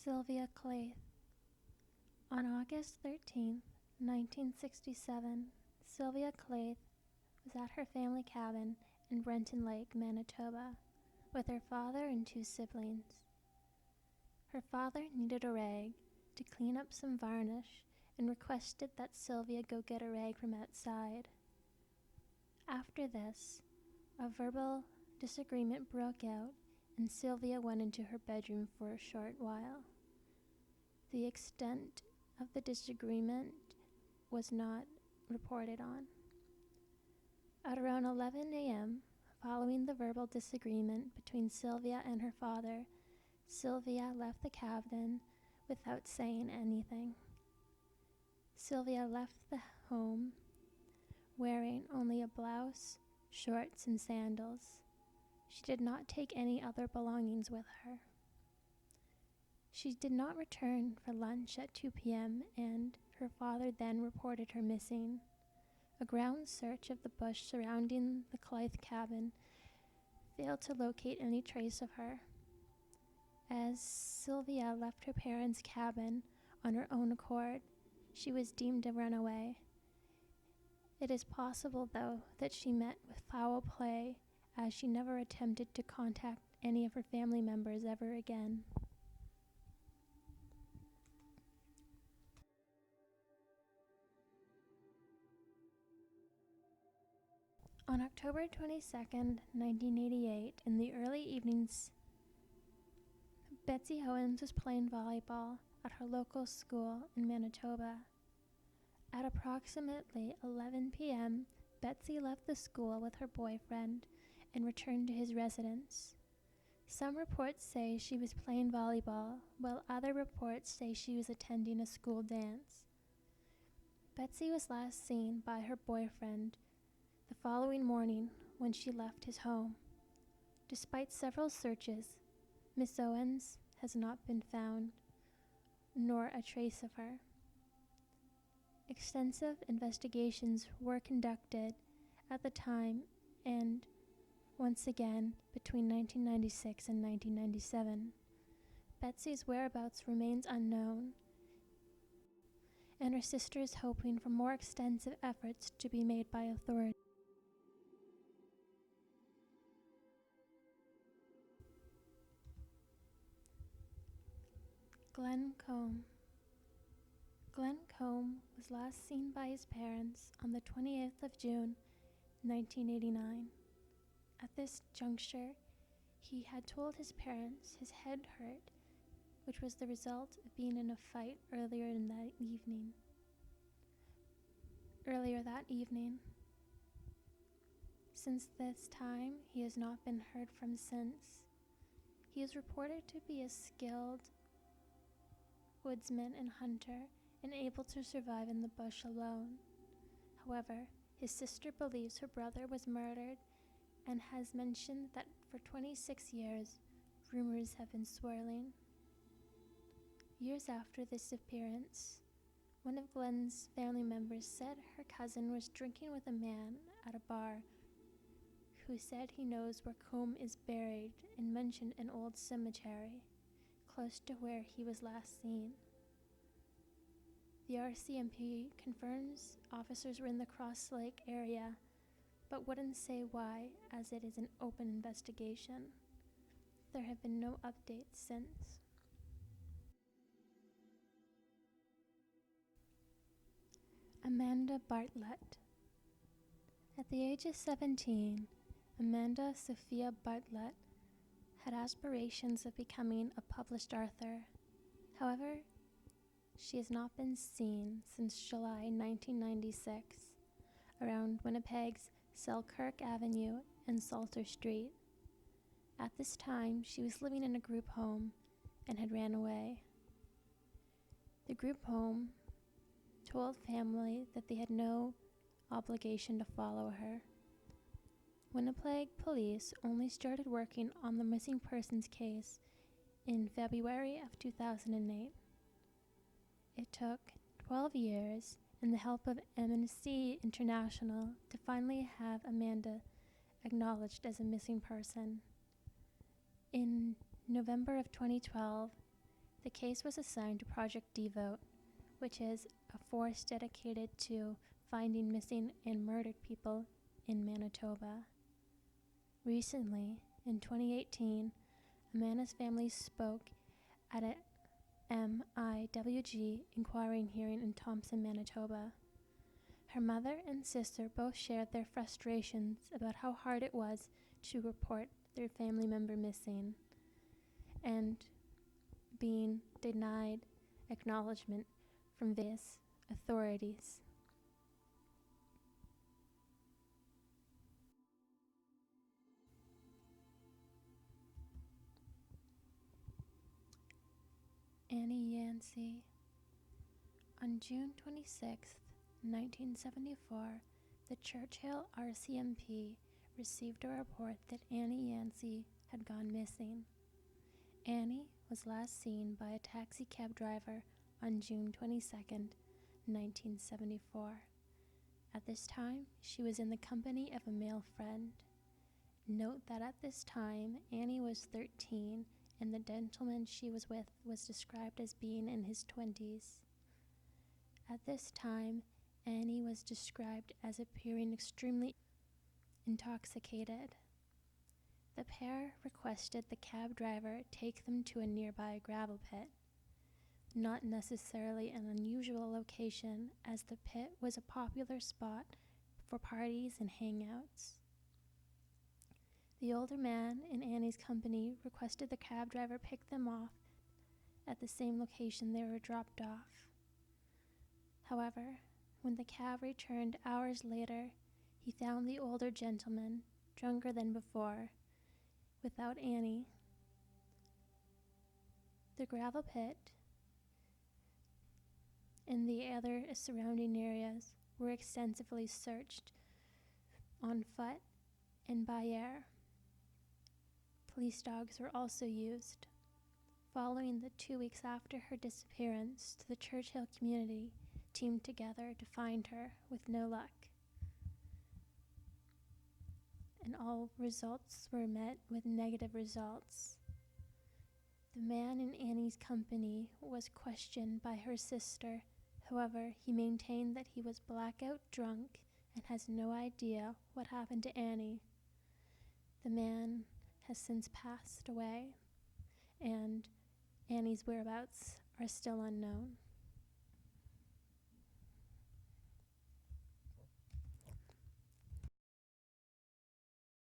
Sylvia Klayh. On August 13, 1967, Sylvia Klayh was at her family cabin in Brenton Lake, Manitoba, with her father and two siblings. Her father needed a rag to clean up some varnish and requested that Sylvia go get a rag from outside. After this, a verbal disagreement broke out and Sylvia went into her bedroom for a short while. The extent of the disagreement was not reported on. At around 11 a.m., following the verbal disagreement between Sylvia and her father, Sylvia left the cabin without saying anything. Sylvia left the home wearing only a blouse, shorts, and sandals. She did not take any other belongings with her. She did not return for lunch at 2 p.m. and her father then reported her missing. A ground search of the bush surrounding the Klayh cabin failed to locate any trace of her. As Sylvia left her parents' cabin on her own accord, she was deemed a runaway. It is possible, though, that she met with foul play, as she never attempted to contact any of her family members ever again. On October 22, 1988, in the early evenings, Betsy Owens was playing volleyball at her local school in Manitoba. At approximately 11 p.m., Betsy left the school with her boyfriend and returned to his residence. Some reports say she was playing volleyball, while other reports say she was attending a school dance. Betsy was last seen by her boyfriend the following morning when she left his home. Despite several searches, Miss Owens has not been found, nor a trace of her. Extensive investigations were conducted at the time and once again between 1996 and 1997. Betsy's whereabouts remains unknown, and her sister is hoping for more extensive efforts to be made by authorities. Colombe. Colombe was last seen by his parents on the 28th of June, 1989. At this juncture, he had told his parents his head hurt, which was the result of being in a fight earlier that evening. Since this time, he has not been heard from since. He is reported to be a skilled woodsman and hunter and able to survive in the bush alone. However, his sister believes her brother was murdered and has mentioned that for 26 years, rumors have been swirling. Years after this appearance, one of Glenn's family members said her cousin was drinking with a man at a bar who said he knows where Colombe is buried and mentioned an old cemetery close to where he was last seen. The RCMP confirms officers were in the Cross Lake area, but wouldn't say why, as it is an open investigation. There have been no updates since. Amanda Bartlett. At the age of 17, Amanda Sophia Bartlett had aspirations of becoming a published author. However, she has not been seen since July 1996 around Winnipeg's Selkirk Avenue and Salter Street. At this time, she was living in a group home and had ran away. The group home told family that they had no obligation to follow her. Winnipeg police only started working on the missing persons case in February of 2008. It took 12 years and the help of Amnesty International to finally have Amanda acknowledged as a missing person. In November of 2012, The case was assigned to Project Devote, which is a force dedicated to finding missing and murdered people in Manitoba. Recently, in 2018, Amanda's family spoke at a MIWG inquiry hearing in Thompson, Manitoba. Her mother and sister both shared their frustrations about how hard it was to report their family member missing and being denied acknowledgement from various authorities. Yannsie. On June 26, 1974, the Churchill RCMP received a report that Yannsie had gone missing. Annie was last seen by a taxi cab driver on June 22, 1974. At this time, she was in the company of a male friend. Note that at this time, Annie was 13, and the gentleman she was with was described as being in his 20s. At this time, Annie was described as appearing extremely intoxicated. The pair requested the cab driver take them to a nearby gravel pit, not necessarily an unusual location, as the pit was a popular spot for parties and hangouts. The older man in Annie's company requested the cab driver pick them off at the same location they were dropped off. However, when the cab returned hours later, he found the older gentleman, drunker than before, without Annie. The gravel pit and the other surrounding areas were extensively searched on foot and by air. Police dogs were also used. Following the 2 weeks after her disappearance, the Churchill community teamed together to find her with no luck. And all results were met with negative results. The man in Annie's company was questioned by her sister. However, he maintained that he was blackout drunk and has no idea what happened to Annie. The man has since passed away, and Annie's whereabouts are still unknown.